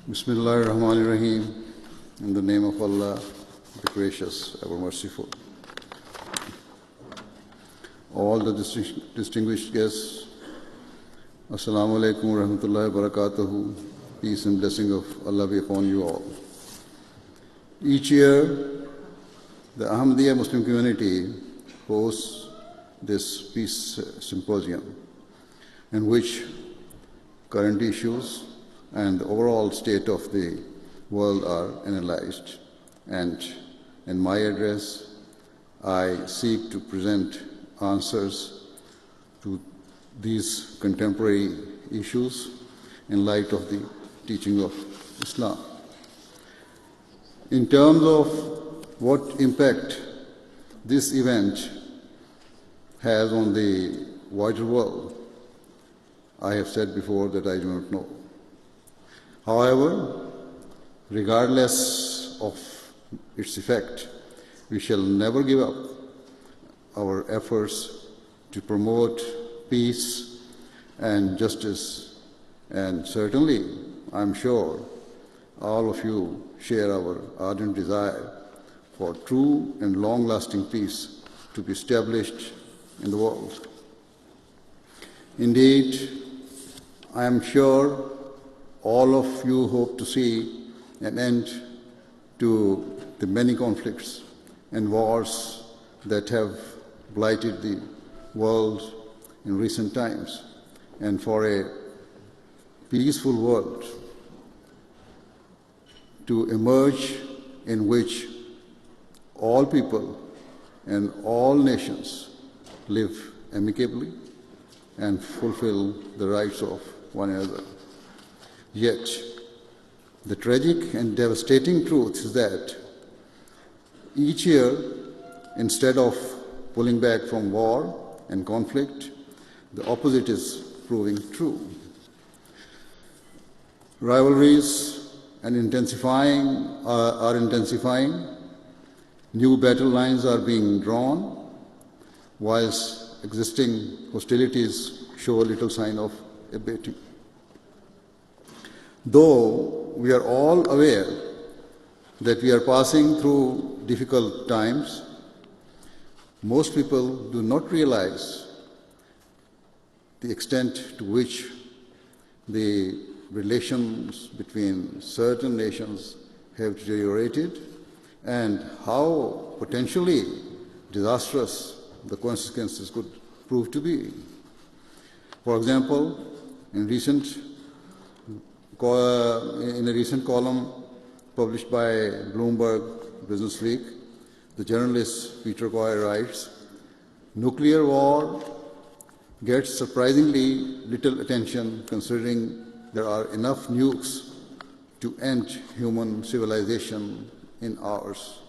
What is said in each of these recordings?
Bismillahir Rahmanir Rahim. In the name of Allah, the Gracious, ever merciful. All the distinguished guests, Assalamu alaikum wa rahmatullahi wa barakatuhu. Peace and blessing of Allah be upon you all. Each year, the Ahmadiyya Muslim community hosts this peace symposium, in which current issues and the overall state of the world are analyzed. And in my address, I seek to present answers to these contemporary issues in light of the teaching of Islam. In terms of what impact this event has on the wider world, I have said before that I do not know. However, regardless of its effect, we shall never give up our efforts to promote peace and justice, and certainly, I'm sure, all of you share our ardent desire for true and long-lasting peace to be established in the world. Indeed, I am sure all of you hope to see an end to the many conflicts and wars that have blighted the world in recent times, and for a peaceful world to emerge in which all people and all nations live amicably and fulfill the rights of one another. Yet, the tragic and devastating truth is that each year, instead of pulling back from war and conflict, the opposite is proving true. Rivalries are intensifying, new battle lines are being drawn, whilst existing hostilities show little sign of abating. Though we are all aware that we are passing through difficult times, most people do not realize the extent to which the relations between certain nations have deteriorated and how potentially disastrous the consequences could prove to be. For example, in a recent column published by Bloomberg Business Week, the journalist Peter Coy writes, "Nuclear war gets surprisingly little attention considering there are enough nukes to end human civilization in hours.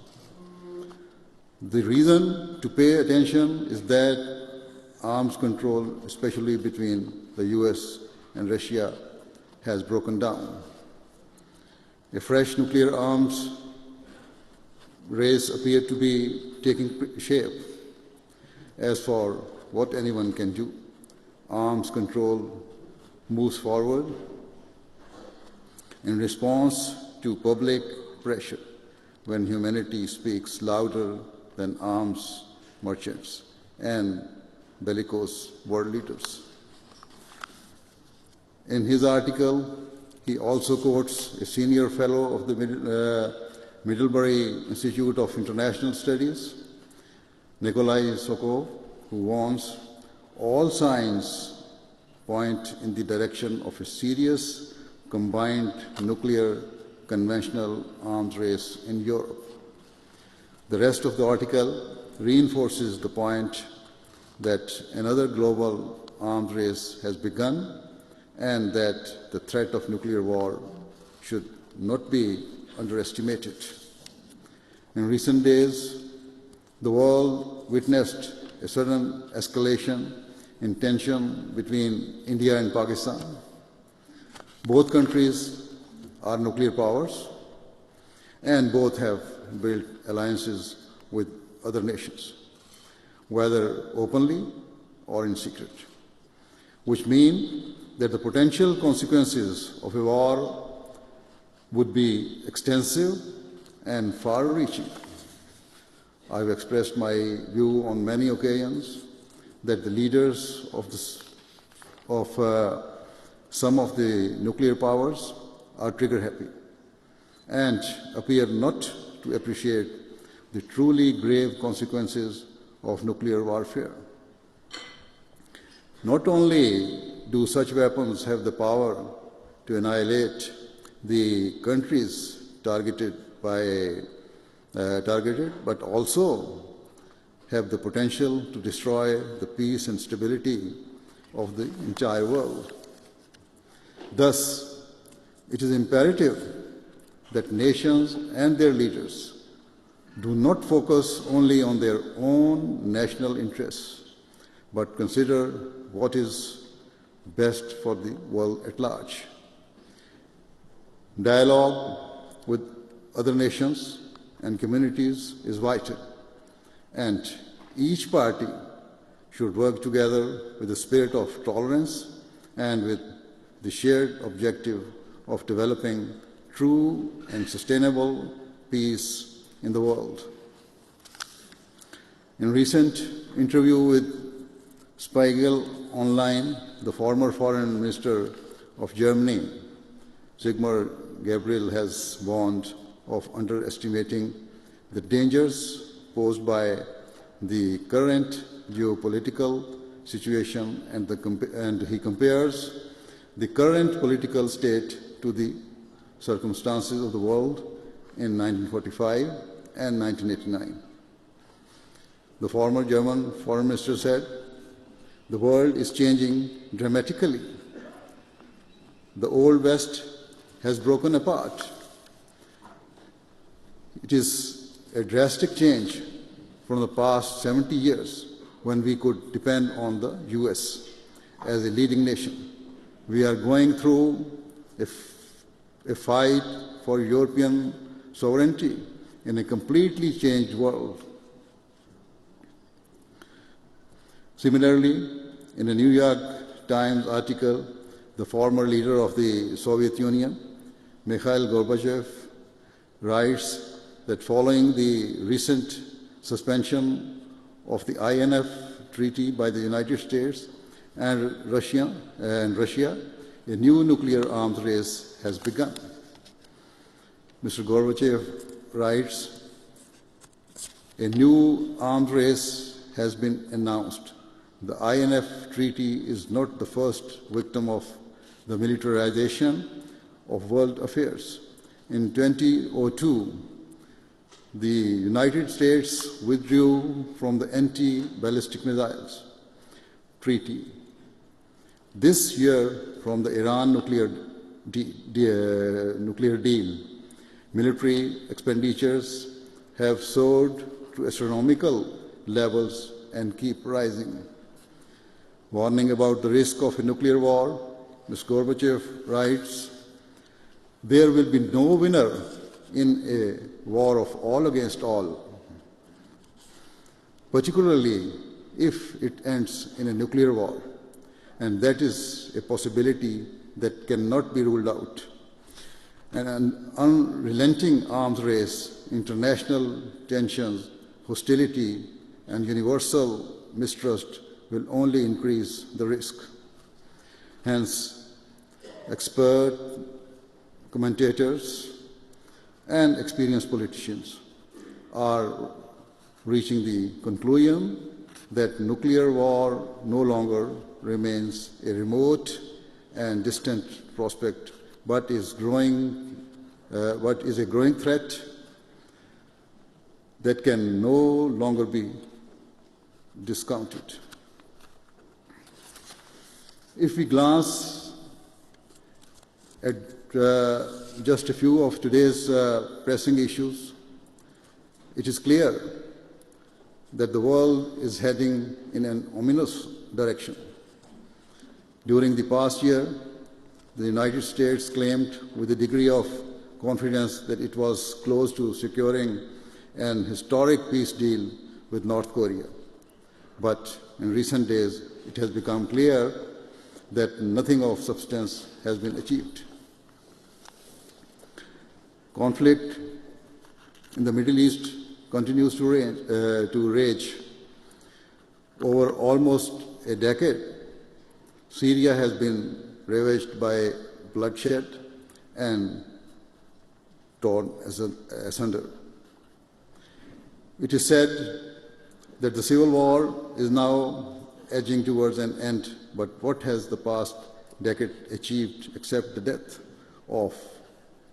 The reason to pay attention is that arms control, especially between the US and Russia, has broken down. A fresh nuclear arms race appeared to be taking shape. As for what anyone can do, arms control moves forward in response to public pressure when humanity speaks louder than arms merchants and bellicose world leaders." In his article, he also quotes a senior fellow of the Middlebury Institute of International Studies, Nikolai Sokov, who warns, "All signs point in the direction of a serious combined nuclear conventional arms race in Europe." The rest of the article reinforces the point that another global arms race has begun and that the threat of nuclear war should not be underestimated. In recent days, the world witnessed a sudden escalation in tension between India and Pakistan. Both countries are nuclear powers, and both have built alliances with other nations, whether openly or in secret, which mean that the potential consequences of a war would be extensive and far-reaching. I have expressed my view on many occasions that the leaders of some of the nuclear powers are trigger-happy and appear not to appreciate the truly grave consequences of nuclear warfare. Not only do such weapons have the power to annihilate the countries targeted, but also have the potential to destroy the peace and stability of the entire world. Thus, it is imperative that nations and their leaders do not focus only on their own national interests, but consider what is best for the world at large. Dialogue with other nations and communities is vital, and each party should work together with a spirit of tolerance and with the shared objective of developing true and sustainable peace in the world. In a recent interview with Spiegel Online, the former foreign minister of Germany, Sigmar Gabriel, has warned of underestimating the dangers posed by the current geopolitical situation, and he compares the current political state to the circumstances of the world in 1945 and 1989. The former German foreign minister said, "The world is changing dramatically. The old West has broken apart. It is a drastic change from the past 70 years when we could depend on the US as a leading nation. We are going through a fight for European sovereignty in a completely changed world." Similarly, in a New York Times article, the former leader of the Soviet Union, Mikhail Gorbachev, writes that following the recent suspension of the INF Treaty by the United States and Russia, a new nuclear arms race has begun. Mr. Gorbachev writes, "A new arms race has been announced. The INF Treaty is not the first victim of the militarization of world affairs. In 2002, the United States withdrew from the Anti-Ballistic Missiles Treaty. This year, from the Iran nuclear deal, military expenditures have soared to astronomical levels and keep rising." Warning about the risk of a nuclear war, Ms. Gorbachev writes, "There will be no winner in a war of all against all, particularly if it ends in a nuclear war, and that is a possibility that cannot be ruled out. An unrelenting arms race, international tensions, hostility, and universal mistrust will only increase the risk. Hence, expert commentators and experienced politicians are reaching the conclusion that nuclear war no longer remains a remote and distant prospect, but is a growing threat that can no longer be discounted." If we glance at just a few of today's pressing issues, it is clear that the world is heading in an ominous direction. During the past year, the United States claimed with a degree of confidence that it was close to securing an historic peace deal with North Korea. But in recent days, it has become clear that nothing of substance has been achieved. Conflict in the Middle East continues to rage. Over almost a decade, Syria has been ravaged by bloodshed and torn asunder. It is said that the civil war is now edging towards an end, but what has the past decade achieved except the death of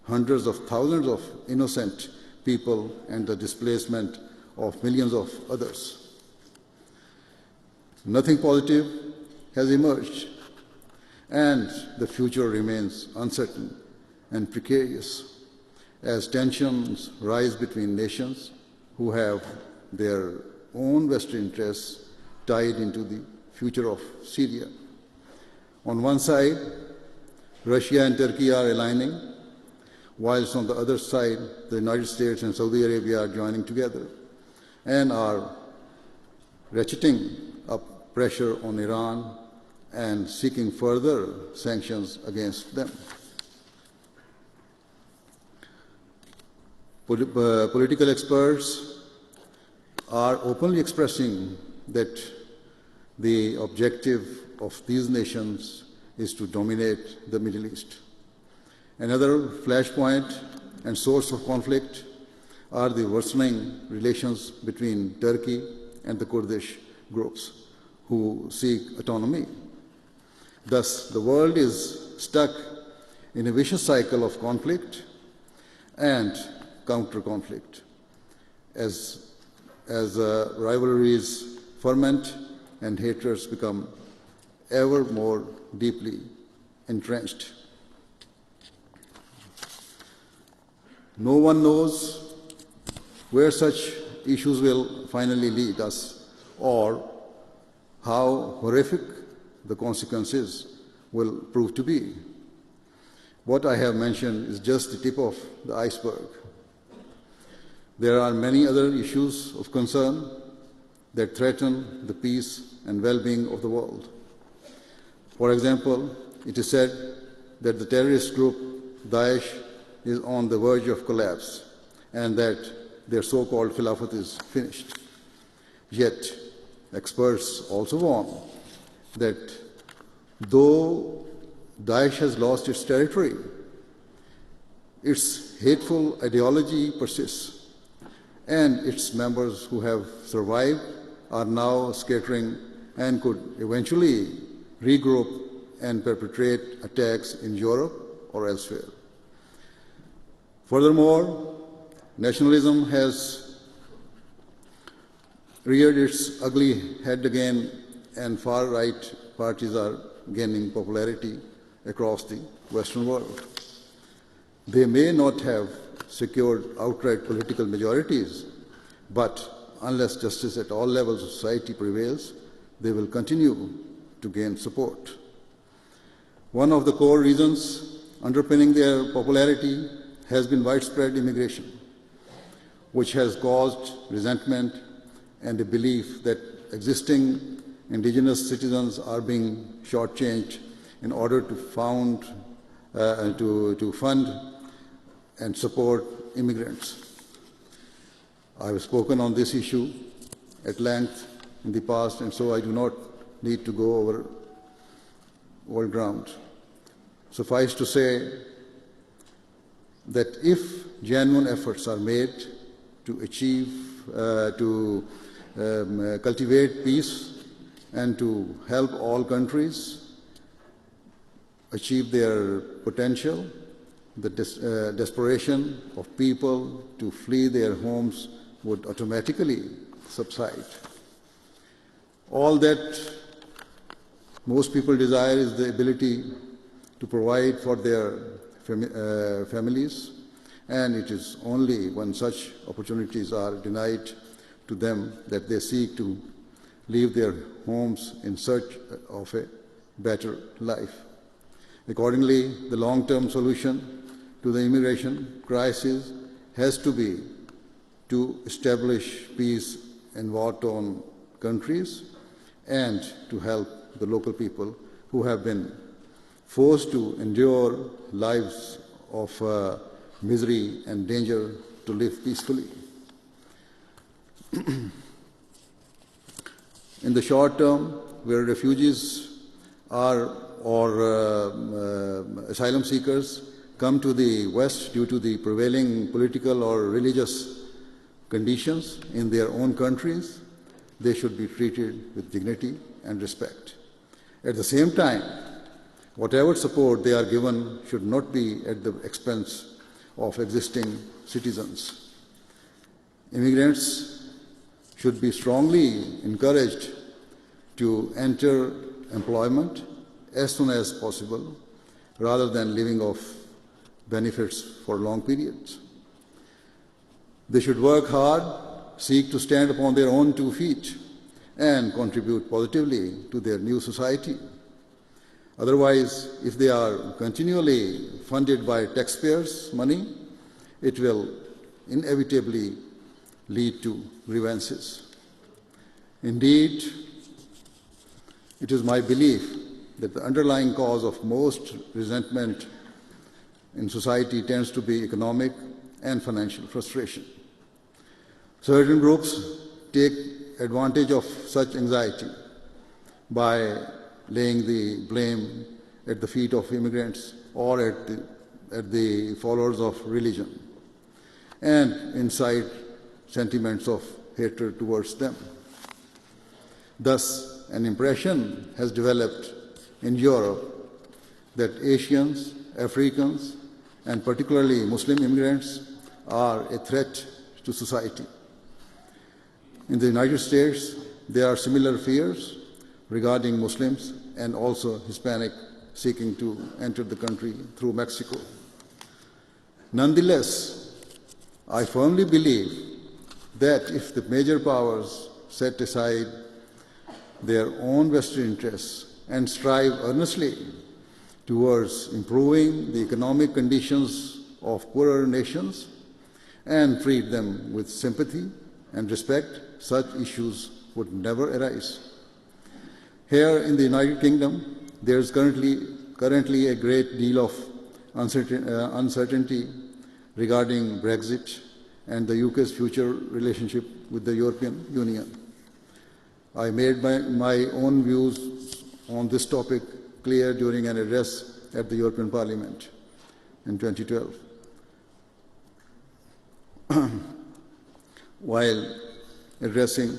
hundreds of thousands of innocent people and the displacement of millions of others? Nothing positive has emerged, and the future remains uncertain and precarious as tensions rise between nations who have their own vested interests tied into the future of Syria. On one side, Russia and Turkey are aligning, whilst on the other side, the United States and Saudi Arabia are joining together and are ratcheting up pressure on Iran and seeking further sanctions against them. Political experts are openly expressing that the objective of these nations is to dominate the Middle East. Another flashpoint and source of conflict are the worsening relations between Turkey and the Kurdish groups who seek autonomy. Thus, the world is stuck in a vicious cycle of conflict and counter-conflict as rivalries ferment and hatreds become ever more deeply entrenched. No one knows where such issues will finally lead us or how horrific the consequences will prove to be. What I have mentioned is just the tip of the iceberg. There are many other issues of concern that threaten the peace and well-being of the world. For example, it is said that the terrorist group Daesh is on the verge of collapse and that their so-called Khilafat is finished. Yet, experts also warn that though Daesh has lost its territory, its hateful ideology persists, and its members who have survived are now scattering and could eventually regroup and perpetrate attacks in Europe or elsewhere. Furthermore, nationalism has reared its ugly head again, and far-right parties are gaining popularity across the Western world. They may not have secured outright political majorities, but unless justice at all levels of society prevails, they will continue to gain support. One of the core reasons underpinning their popularity has been widespread immigration, which has caused resentment and a belief that existing indigenous citizens are being shortchanged in order to fund and support immigrants. I have spoken on this issue at length in the past, and so I do not need to go over old ground. Suffice to say that if genuine efforts are made to cultivate peace and to help all countries achieve their potential, the desperation of people to flee their homes would automatically subside. All that most people desire is the ability to provide for their families, and it is only when such opportunities are denied to them that they seek to leave their homes in search of a better life. Accordingly, the long-term solution to the immigration crisis has to be to establish peace in war-torn countries and to help the local people who have been forced to endure lives of misery and danger to live peacefully. In the short term, where refugees are or asylum seekers come to the West due to the prevailing political or religious conditions in their own countries, they should be treated with dignity and respect. At the same time, whatever support they are given should not be at the expense of existing citizens. Immigrants should be strongly encouraged to enter employment as soon as possible, rather than living off benefits for long periods. They should work hard, seek to stand upon their own 2 feet, and contribute positively to their new society. Otherwise, if they are continually funded by taxpayers' money, it will inevitably lead to grievances. Indeed, it is my belief that the underlying cause of most resentment in society tends to be economic and financial frustration. Certain groups take advantage of such anxiety by laying the blame at the feet of immigrants or at the followers of religion and incite sentiments of hatred towards them. Thus, an impression has developed in Europe that Asians, Africans, and particularly Muslim immigrants are a threat to society. In the United States, there are similar fears regarding Muslims and also Hispanic seeking to enter the country through Mexico. Nonetheless, I firmly believe that if the major powers set aside their own vested interests and strive earnestly towards improving the economic conditions of poorer nations and treat them with sympathy and respect, such issues would never arise. Here in the United Kingdom, there is currently a great deal of uncertainty regarding Brexit and the UK's future relationship with the European Union. I made my own views on this topic clear during an address at the European Parliament in 2012. While addressing,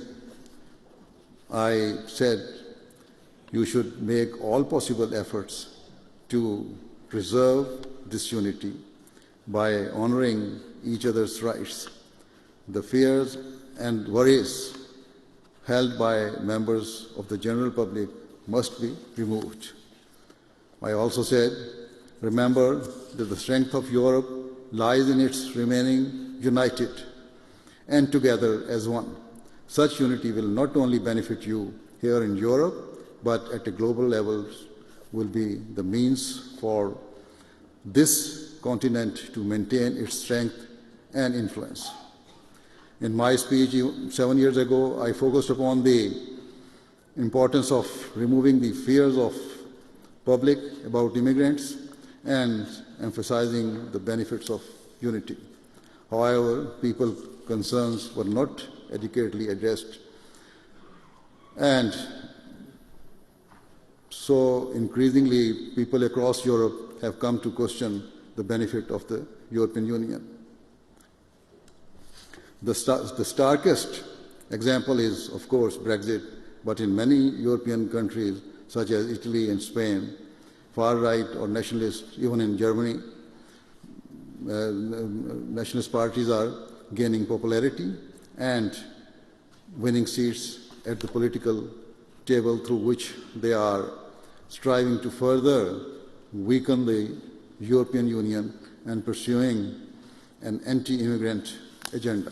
I said you should make all possible efforts to preserve this unity by honoring each other's rights. The fears and worries held by members of the general public must be removed. I also said, remember that the strength of Europe lies in its remaining united and together as one. Such unity will not only benefit you here in Europe, but at a global level will be the means for this continent to maintain its strength and influence. In my speech 7 years ago, I focused upon the importance of removing the fears of public about immigrants and emphasizing the benefits of unity. However, people's concerns were not adequately addressed, and so increasingly people across Europe have come to question the benefit of the European Union. The starkest example is, of course, Brexit, but in many European countries, such as Italy and Spain, far-right or nationalists, even in Germany, nationalist parties are gaining popularity and winning seats at the political table through which they are striving to further weaken the European Union and pursuing an anti-immigrant agenda.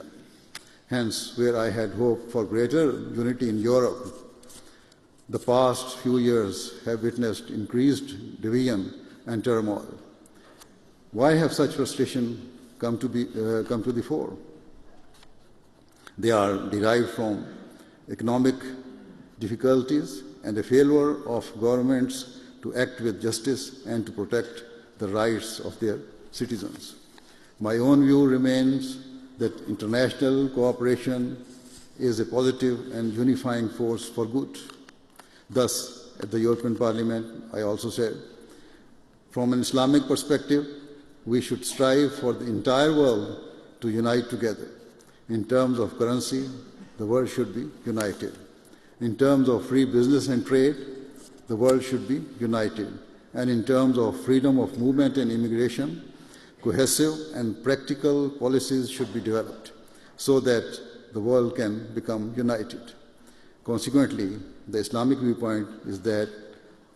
Hence, where I had hoped for greater unity in Europe, the past few years have witnessed increased division and turmoil. Why have such frustration come to the fore? They are derived from economic difficulties and a failure of governments to act with justice and to protect the rights of their citizens. My own view remains that international cooperation is a positive and unifying force for good. Thus, at the European Parliament, I also said, from an Islamic perspective, we should strive for the entire world to unite together. In terms of currency, the world should be united. In terms of free business and trade, the world should be united. And in terms of freedom of movement and immigration, cohesive and practical policies should be developed so that the world can become united. Consequently, the Islamic viewpoint is that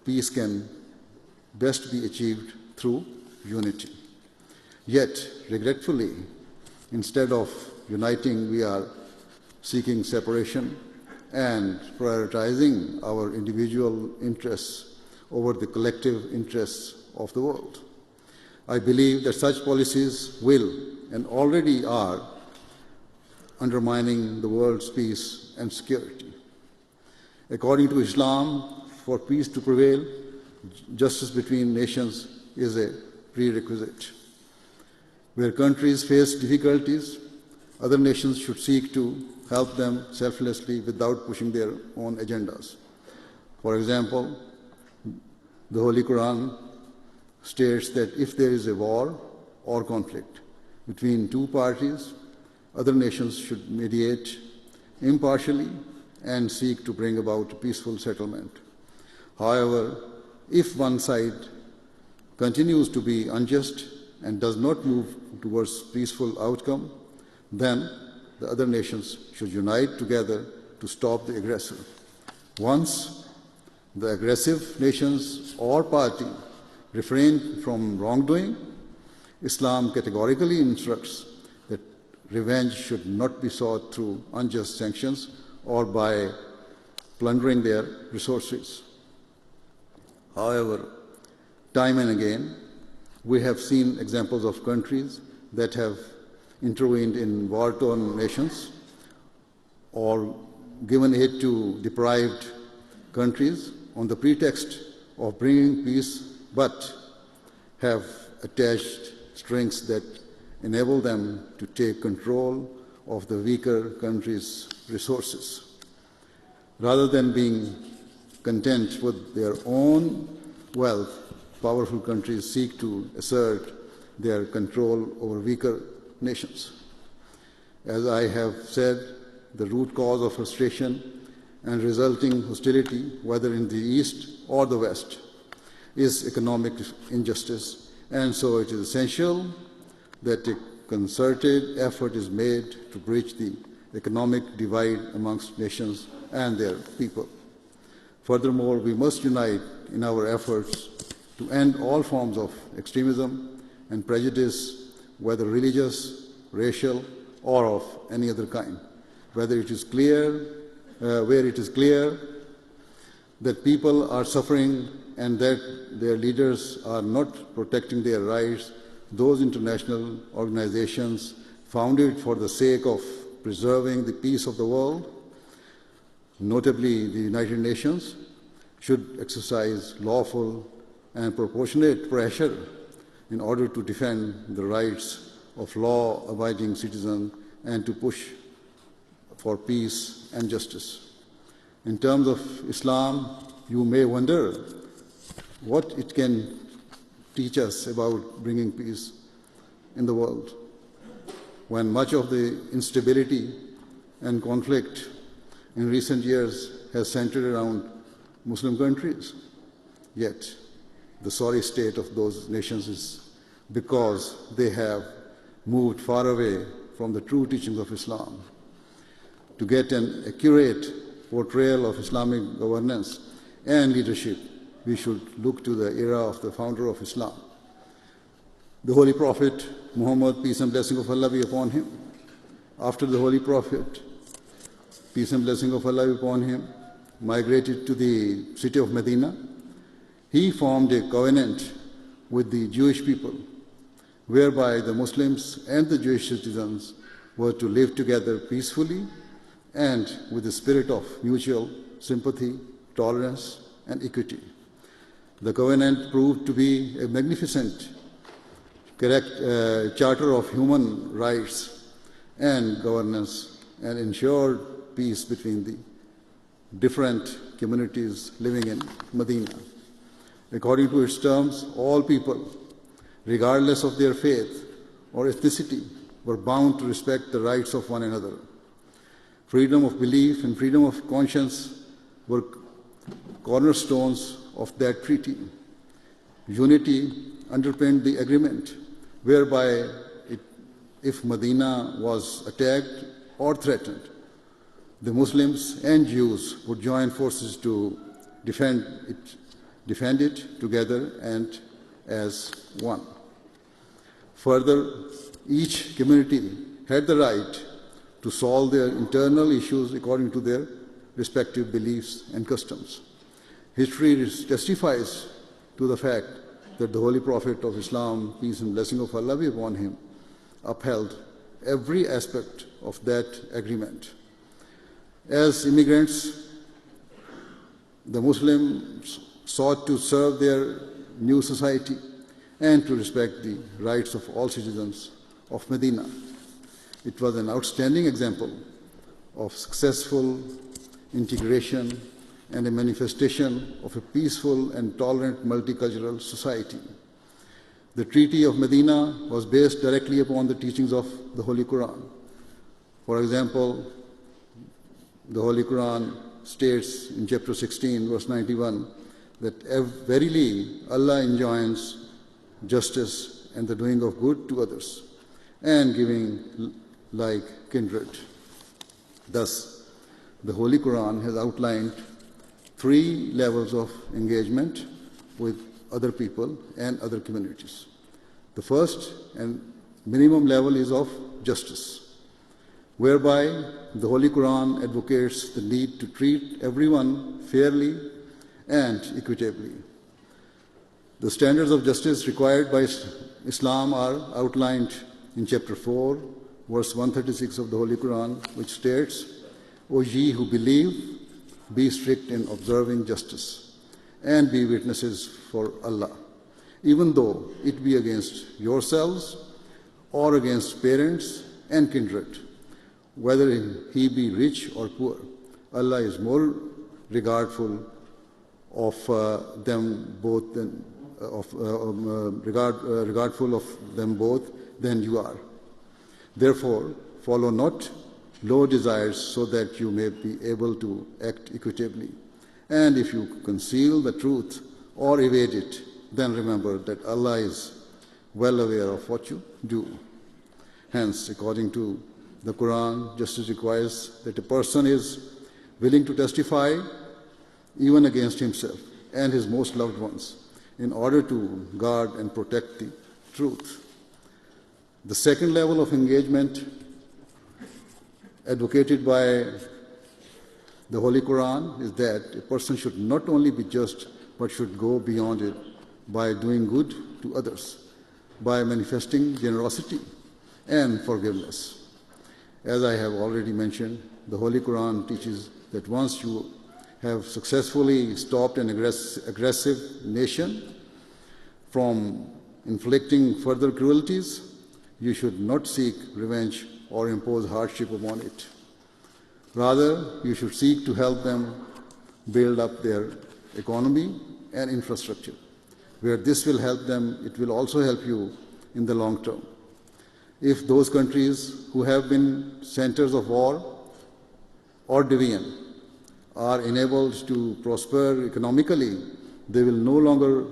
peace can best be achieved through unity. Yet, regretfully, instead of uniting, we are seeking separation and prioritizing our individual interests over the collective interests of the world. I believe that such policies will and already are undermining the world's peace and security. According to Islam, for peace to prevail, justice between nations is a prerequisite. Where countries face difficulties, other nations should seek to help them selflessly without pushing their own agendas. For example, the Holy Quran states that if there is a war or conflict between two parties, other nations should mediate impartially and seek to bring about a peaceful settlement. However, if one side continues to be unjust and does not move towards peaceful outcome, then the other nations should unite together to stop the aggressor. Once the aggressive nations or party refrain from wrongdoing, Islam categorically instructs that revenge should not be sought through unjust sanctions or by plundering their resources. However, time and again, we have seen examples of countries that have intervened in war-torn nations or given aid to deprived countries on the pretext of bringing peace, but have attached strings that enable them to take control of the weaker country's resources. Rather than being content with their own wealth, powerful countries seek to assert their control over weaker nations. As I have said, the root cause of frustration and resulting hostility, whether in the East or the West, is economic injustice, and so it is essential that a concerted effort is made to bridge the economic divide amongst nations and their people. Furthermore, we must unite in our efforts to end all forms of extremism and prejudice, whether religious, racial, or of any other kind. Where it is clear that people are suffering and that their leaders are not protecting their rights, those international organizations founded for the sake of preserving the peace of the world, notably the United Nations, should exercise lawful and proportionate pressure in order to defend the rights of law-abiding citizens and to push for peace and justice. In terms of Islam, you may wonder what it can teach us about bringing peace in the world, when much of the instability and conflict in recent years has centered around Muslim countries. Yet, the sorry state of those nations is because they have moved far away from the true teachings of Islam. To get an accurate portrayal of Islamic governance and leadership, we should look to the era of the founder of Islam, the Holy Prophet Muhammad, peace and blessing of Allah be upon him. After the Holy Prophet, peace and blessing of Allah be upon him, migrated to the city of Medina, he formed a covenant with the Jewish people, whereby the Muslims and the Jewish citizens were to live together peacefully and with the spirit of mutual sympathy, tolerance, and equity. The covenant proved to be a magnificent charter of human rights and governance, and ensured peace between the different communities living in Medina. According to its terms, all people, regardless of their faith or ethnicity, were bound to respect the rights of one another. Freedom of belief and freedom of conscience were cornerstones of that treaty. Unity underpinned the agreement, whereby if Medina was attacked or threatened, the Muslims and Jews would join forces to defend it together and as one. Further, each community had the right to solve their internal issues according to their respective beliefs and customs. History testifies to the fact that the Holy Prophet of Islam, peace and blessing of Allah be upon him, upheld every aspect of that agreement. As immigrants, the Muslims sought to serve their new society and to respect the rights of all citizens of Medina. It was an outstanding example of successful integration and a manifestation of a peaceful and tolerant multicultural society. The Treaty of Medina was based directly upon the teachings of the Holy Quran. For example, the Holy Quran states in chapter 16, verse 91, that verily Allah enjoins justice and the doing of good to others, and giving like kindred. Thus, the Holy Quran has outlined 3 levels of engagement with other people and other communities. The first and minimum level is of justice, whereby the Holy Quran advocates the need to treat everyone fairly and equitably. The standards of justice required by Islam are outlined in chapter 4, verse 136 of the Holy Quran, which states, O ye who believe, be strict in observing justice, and be witnesses for Allah, even though it be against yourselves or against parents and kindred, whether he be rich or poor. Allah is more regardful of them both than you are. Therefore, follow not low desires so that you may be able to act equitably. And if you conceal the truth or evade it, then remember that Allah is well aware of what you do. Hence, according to the Quran, justice requires that a person is willing to testify even against himself and his most loved ones in order to guard and protect the truth. The second level of engagement advocated by the Holy Quran is that a person should not only be just, but should go beyond it by doing good to others, by manifesting generosity and forgiveness. As I have already mentioned, the Holy Quran teaches that once you have successfully stopped an aggressive nation from inflicting further cruelties, you should not seek revenge or impose hardship upon it. Rather, you should seek to help them build up their economy and infrastructure. Where this will help them, it will also help you in the long term. If those countries who have been centers of war or division are enabled to prosper economically, they will no longer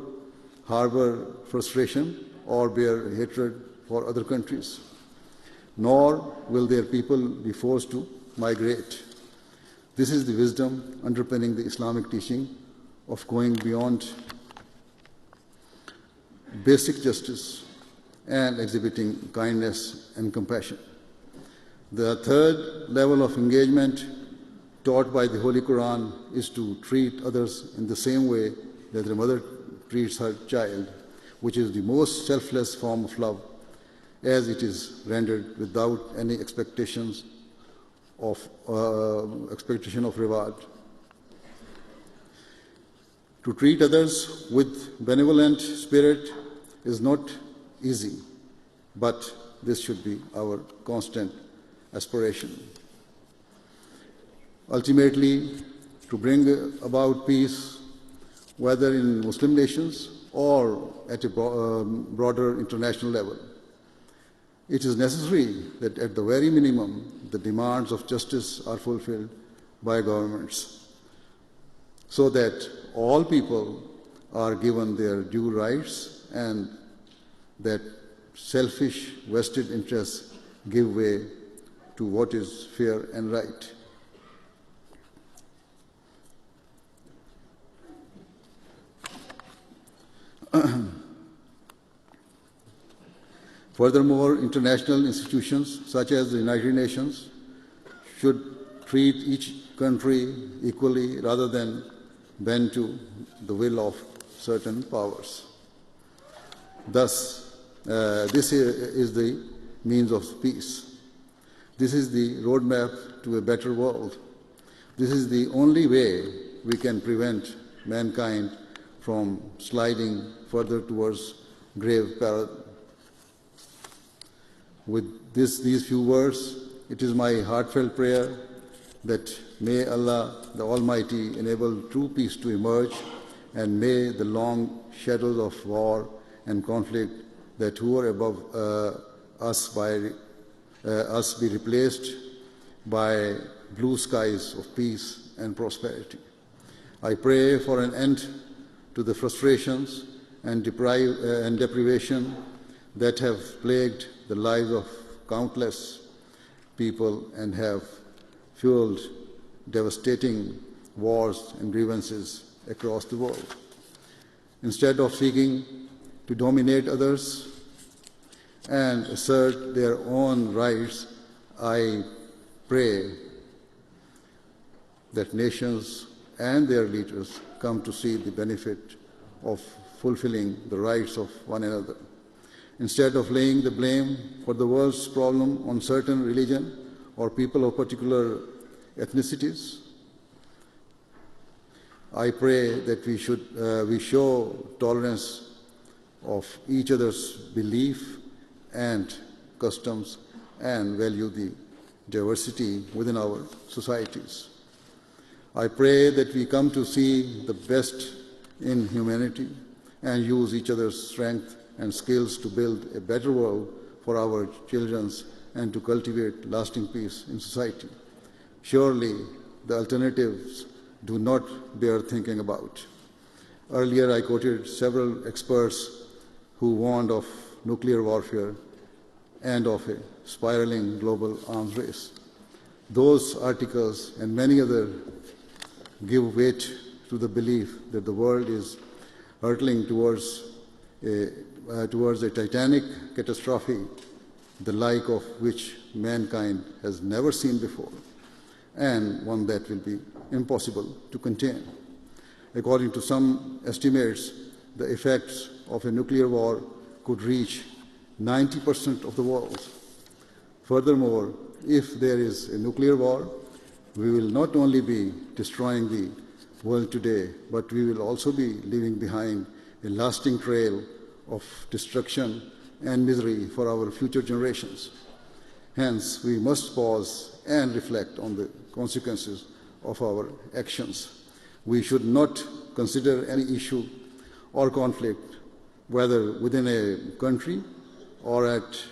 harbor frustration or bear hatred for other countries, nor will their people be forced to migrate. This is the wisdom underpinning the Islamic teaching of going beyond basic justice and exhibiting kindness and compassion. The third level of engagement taught by the Holy Quran is to treat others in the same way that the mother treats her child, which is the most selfless form of love, as it is rendered without any expectation of reward. To treat others with benevolent spirit is not easy, but this should be our constant aspiration. Ultimately, to bring about peace, whether in Muslim nations or at a broader international level, it is necessary that at the very minimum, the demands of justice are fulfilled by governments, so that all people are given their due rights and that selfish vested interests give way to what is fair and right. Furthermore, international institutions such as the United Nations should treat each country equally rather than bend to the will of certain powers. Thus, this is the means of peace. This is the roadmap to a better world. This is the only way we can prevent mankind from sliding further towards grave peril. With these few words, it is my heartfelt prayer that may Allah the Almighty enable true peace to emerge, and may the long shadows of war and conflict that hover above us be replaced by blue skies of peace and prosperity. I pray for an end to the frustrations and deprivation that have plagued the lives of countless people and have fueled devastating wars and grievances across the world. Instead of seeking to dominate others and assert their own rights, I pray that nations and their leaders come to see the benefit of fulfilling the rights of one another. Instead of laying the blame for the world's problem on certain religion or people of particular ethnicities, I pray that we show tolerance of each other's belief and customs and value the diversity within our societies. I pray that we come to see the best in humanity and use each other's strength and skills to build a better world for our children and to cultivate lasting peace in society. Surely the alternatives do not bear thinking about. Earlier I quoted several experts who warned of nuclear warfare and of a spiraling global arms race. Those articles and many others give weight to the belief that the world is hurtling towards a titanic catastrophe, the like of which mankind has never seen before, and one that will be impossible to contain. According to some estimates, the effects of a nuclear war could reach 90% of the world. Furthermore, if there is a nuclear war, we will not only be destroying the world today, but we will also be leaving behind a lasting trail of destruction and misery for our future generations. Hence, we must pause and reflect on the consequences of our actions. We should not consider any issue or conflict, whether within a country or at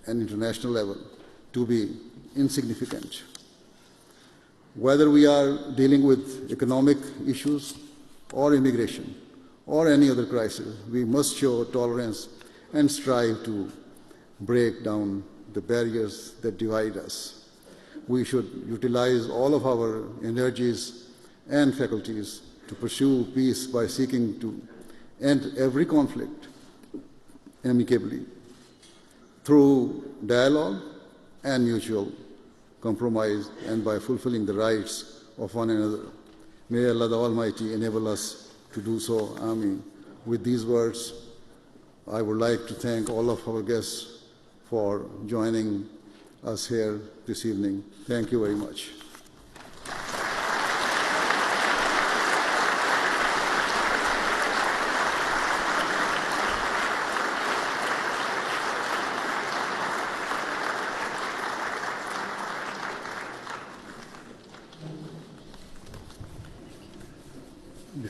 an international level, to be insignificant. Whether we are dealing with economic issues or immigration or any other crisis, we must show tolerance and strive to break down the barriers that divide us. We should utilize all of our energies and faculties to pursue peace by seeking to end every conflict amicably through dialogue and mutual compromise and by fulfilling the rights of one another. May Allah the Almighty enable us to do so. Ameen. With these words, I would like to thank all of our guests for joining us here this evening. Thank you very much.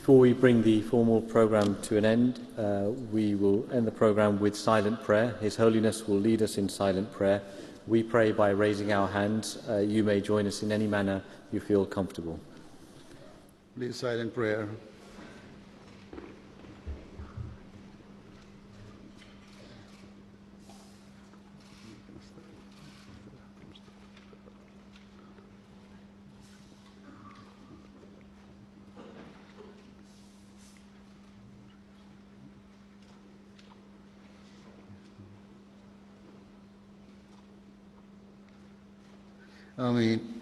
Before we bring the formal programme to an end, we will end the programme with silent prayer. His Holiness will lead us in silent prayer. We pray by raising our hands. You may join us in any manner you feel comfortable. Please, silent prayer. Amen.